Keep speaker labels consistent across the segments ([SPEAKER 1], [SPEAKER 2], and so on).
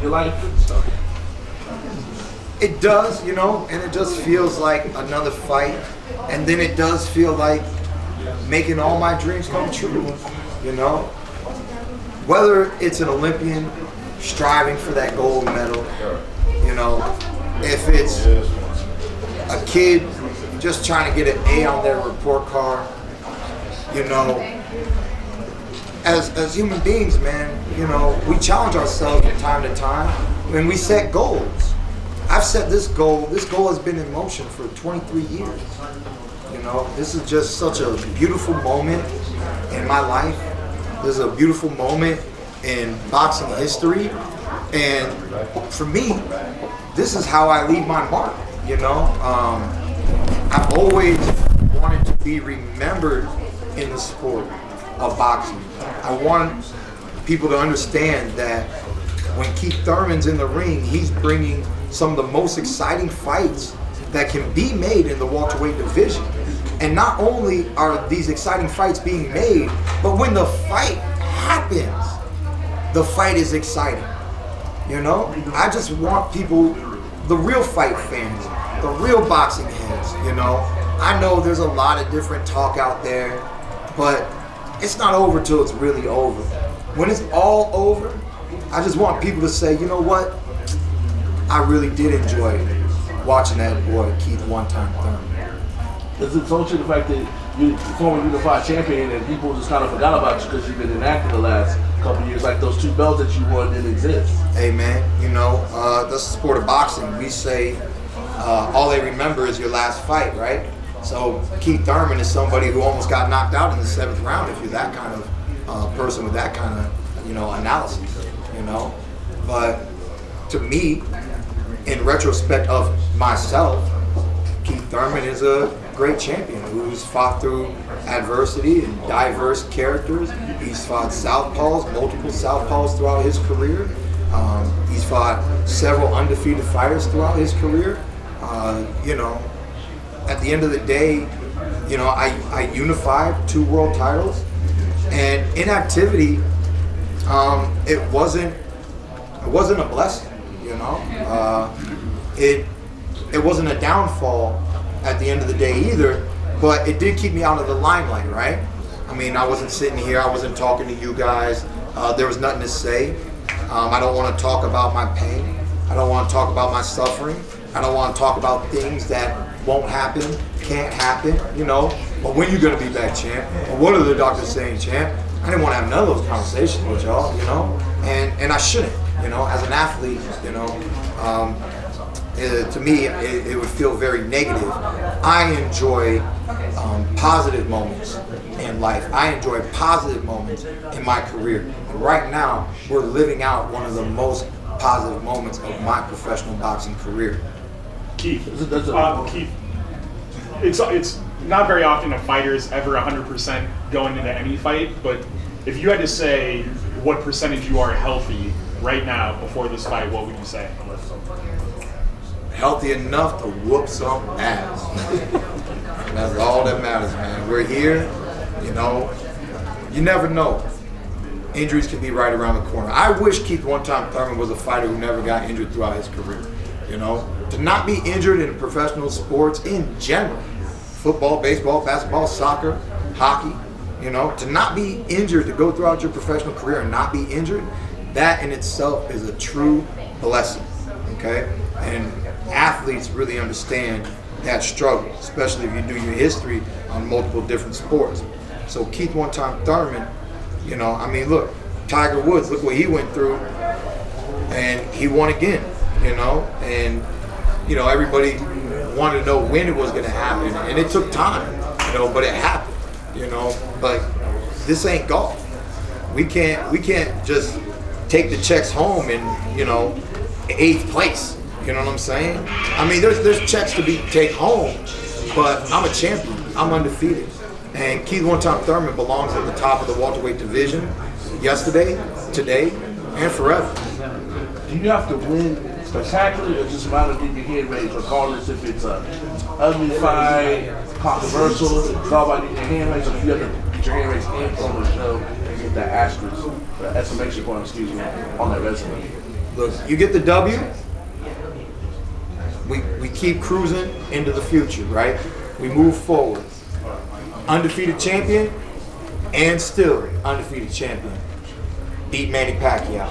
[SPEAKER 1] your life?
[SPEAKER 2] It does, you know, and it just feels like another fight. And then it does feel like making all my dreams come true, you know? Whether it's an Olympian striving for that gold medal, you know, if it's a kid just trying to get an A on their report card, you know, as human beings, man, you know, we challenge ourselves from time to time when we set goals. I've set this goal has been in motion for 23 years. You know, this is just such a beautiful moment in my life. This is a beautiful moment in boxing history. And for me, this is how I leave my mark, you know. I've always wanted to be remembered in the sport of boxing. I want people to understand that when Keith Thurman's in the ring, he's bringing some of the most exciting fights that can be made in the welterweight division. And not only are these exciting fights being made, but when the fight happens, the fight is exciting. You know, I just want people, the real fight fans, the real boxing heads, you know. I know there's a lot of different talk out there, but it's not over till it's really over. When it's all over, I just want people to say, you know what? I really did enjoy watching that boy, Keith One-Time Thurman.
[SPEAKER 1] Does it told you the fact that you're former unified champion and people just kind of forgot about you because you've been inactive the last couple of years, like those 2 belts that you won didn't exist?
[SPEAKER 2] Hey man, you know, that's the sport of boxing. We say all they remember is your last fight, right? So Keith Thurman is somebody who almost got knocked out in the 7th round if you're that kind of person with that kind of, you know, analysis, you know. But to me, in retrospect of myself, Keith Thurman is a great champion who's fought through adversity and diverse characters. He's fought southpaws, multiple southpaws throughout his career. He's fought several undefeated fighters throughout his career. You know, at the end of the day, you know, I unified 2 world titles, and inactivity, it wasn't a blessing. You know, it wasn't a downfall at the end of the day either, but it did keep me out of the limelight, right? I mean, I wasn't sitting here, I wasn't talking to you guys. There was nothing to say. I don't want to talk about my pain. I don't want to talk about my suffering. I don't want to talk about things that won't happen, can't happen, you know. But when you gonna be back, champ? Or what are the doctors saying, champ? I didn't want to have none of those conversations with y'all, you know, and I shouldn't. You know, as an athlete, you know, to me, it would feel very negative. I enjoy positive moments in life. I enjoy positive moments in my career. And right now, we're living out one of the most positive moments of my professional boxing career.
[SPEAKER 3] Keith, Keith, it's not very often a fighter's ever 100% going into any fight, but if you had to say what percentage you are healthy right now before this fight, what would you say?
[SPEAKER 2] Healthy enough to whoop some ass. That's all that matters, man. We're here, you know. You never know. Injuries can be right around the corner. I wish Keith One-Time Thurman was a fighter who never got injured throughout his career. You know, to not be injured in professional sports in general, football, baseball, basketball, soccer, hockey, you know, to not be injured, to go throughout your professional career and not be injured, that in itself is a true blessing, okay? And athletes really understand that struggle, especially if you do your history on multiple different sports. So Keith One-Time Thurman, you know, I mean, look, Tiger Woods, look what he went through, and he won again, you know, and, you know, everybody wanted to know when it was going to happen, and it took time, you know, but it happened, you know. But this ain't golf. We can't just take the checks home and, you know, 8th place. You know what I'm saying? I mean, there's checks to take home, but I'm a champion. I'm undefeated. And Keith One-Time Thurman belongs at the top of the welterweight division yesterday, today, and forever.
[SPEAKER 1] Do you have to win spectacularly or just about to get your head raised, regardless if it's a ugly fight, controversial, it's all about getting your hand raised, or if you have to get your hand raised and on the show and get that asterisk, the exclamation point, excuse me, on that resume?
[SPEAKER 2] Look, you get the W, we keep cruising into the future, right? We move forward. Undefeated champion and still undefeated champion. Beat Manny Pacquiao.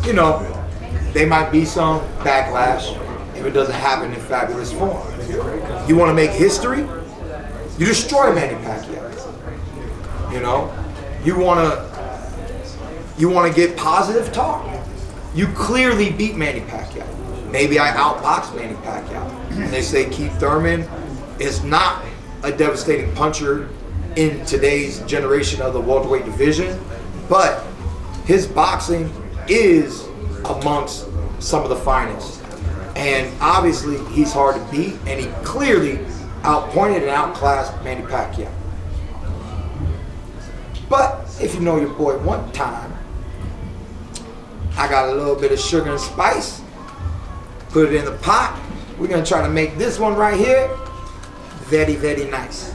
[SPEAKER 2] You know, there might be some backlash if it doesn't happen in fabulous form. You want to make history? You destroy Manny Pacquiao. You know, you want to get positive talk. You clearly beat Manny Pacquiao. Maybe I outboxed Manny Pacquiao. And they say Keith Thurman is not a devastating puncher in today's generation of the welterweight division, but his boxing is amongst some of the finest. And obviously he's hard to beat, and he clearly outpointed and outclassed Manny Pacquiao. But if you know your boy one time, I got a little bit of sugar and spice, put it in the pot. We're gonna try to make this one right here very, very nice.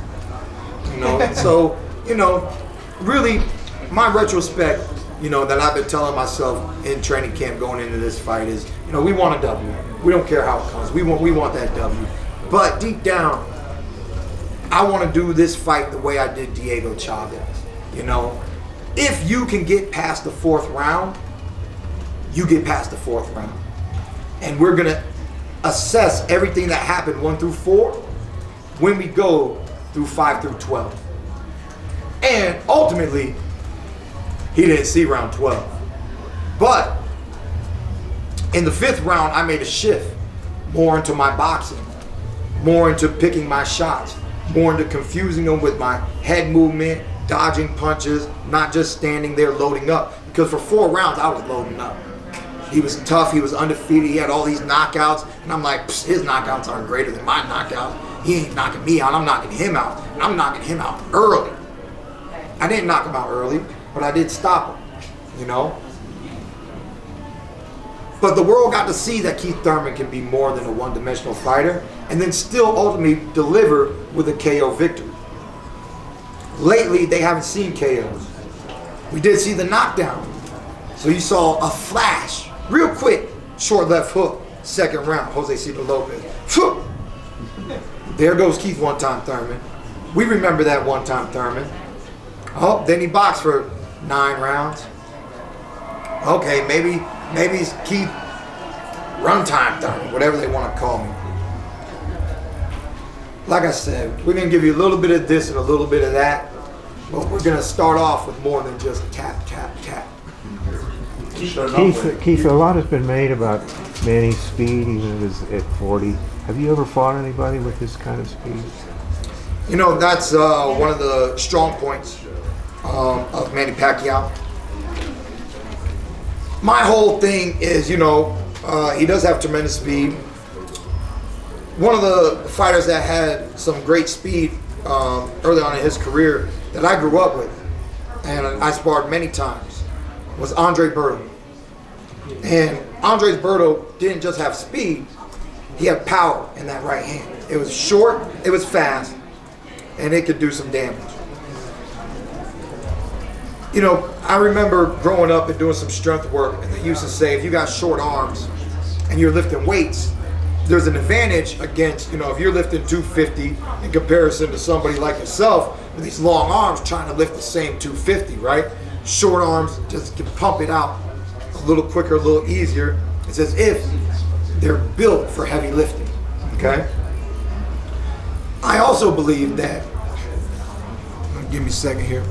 [SPEAKER 2] You know, so, you know, really my retrospect, you know, that I've been telling myself in training camp going into this fight is, you know, we want a W. We don't care how it comes. We want that W. But deep down, I want to do this fight the way I did Diego Chavez. You know, if you can get past the fourth round, you get past the fourth round. And we're going to assess everything that happened 1 through 4 when we go through 5 through 12. And ultimately, he didn't see round 12. But in the 5th round, I made a shift more into my boxing, more into picking my shots, more into confusing them with my head movement, dodging punches, not just standing there loading up. Because for 4 rounds, I was loading up. He was tough, he was undefeated, he had all these knockouts, and I'm like, his knockouts aren't greater than my knockouts. He ain't knocking me out, I'm knocking him out. And I'm knocking him out early. I didn't knock him out early, but I did stop him, you know? But the world got to see that Keith Thurman can be more than a one-dimensional fighter and then still ultimately deliver with a KO victory. Lately, they haven't seen KOs. We did see the knockdown. So you saw a flash, real quick, short left hook, 2nd round, Jose Cito Lopez. There goes Keith one-time Thurman. We remember that one-time Thurman. Oh, then he boxed for 9 rounds. Okay, maybe it's Keith runtime Thurman, whatever they want to call me. Like I said, we're going to give you a little bit of this and a little bit of that, but we're going to start off with more than just tap, tap, tap.
[SPEAKER 4] Keith, a lot has been made about Manny's speed, even at 40. Have you ever fought anybody with this kind of speed?
[SPEAKER 2] You know, that's one of the strong points of Manny Pacquiao. My whole thing is, you know, he does have tremendous speed. One of the fighters that had some great speed early on in his career that I grew up with, and I sparred many times, was Andre Berto. And Andre Berto didn't just have speed, he had power in that right hand. It was short, it was fast, and it could do some damage. You know, I remember growing up and doing some strength work, and they used to say if you got short arms and you're lifting weights, there's an advantage against, you know, if you're lifting 250 in comparison to somebody like yourself with these long arms trying to lift the same 250, right? Short arms just can pump it out a little quicker, a little easier. It's as if they're built for heavy lifting, okay? I also believe that, give me a second here.